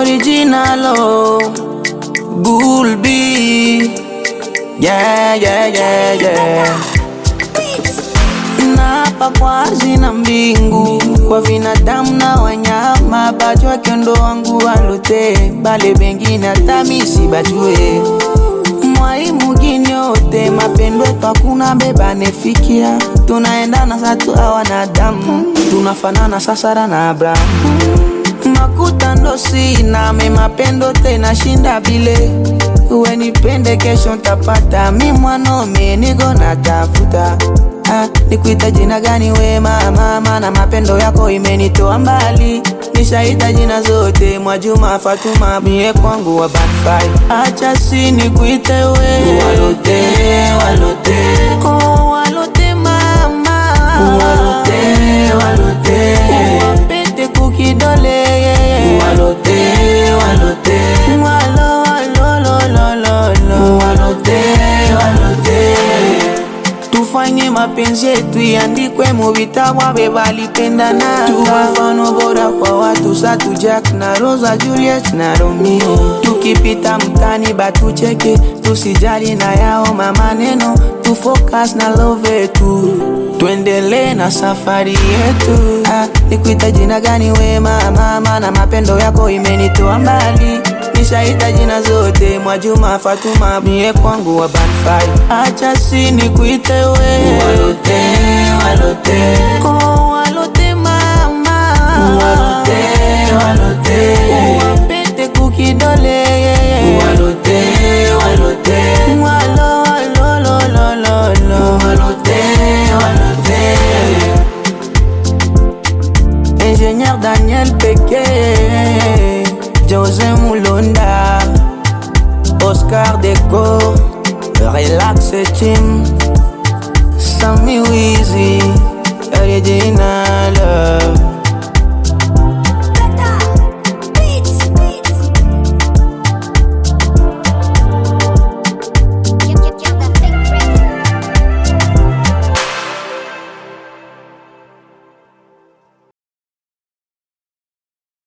Original, oh, Gulby. Yeah, yeah, yeah, yeah. Naapa kwa ardhi na mbingu, kwa binadamu na wanyama, bajua kendo wangu walote, bale bengine atamisi bajue. Mwai mugini yote, mapendo etu hakuna beba nefikia. Tunaendana satu awanadamu, tunafanana sasara na Abraham. Makuta ndo sina, me mapendo tena shinda bile. Uwe nipende kesho ntapata, mi mwanome nigo natafuta. Nikuita jina gani we mama, na mapendo yako imenitoa mbali. Nishaita jina zote, Mwajuma, Fatuma, mie kwangu wa Banfai. Acha si nikuite we Walote, Walote, oh Walote mama, Walote, Walote, wapete kukidole, Walote, Walote, walo, walo, lo, lo, lo, lo. Walote, Walote. Tufanye mapenzi yetu iandikwe mu vitabu, walipendana. Tuwe mfano bora kwa watu, Satu Jack na Rosa, Juliet na Romeo. Tukipita mtani batucheke, tusijali na yao maneno. Tufocus na love yetu, tuendelee na safari yetu. Nikuita jina gani we mama, na mapendo yako imenitoa mbali. Nishaita jina zote, Mwajuma, Fatuma, mie kwangu wa Banfai. Acha si nikuite we Walote, Walote, oh Walote mama, Walote, Walote, wapete kukidole, Walote, Walote, walo, walo, lo, lo, lo, lo. Walote, Walote. Ingénieur Daniel Peke, Jose Mulonda, Oscar Deco, Relax Team, Sammy Weezy, Regina.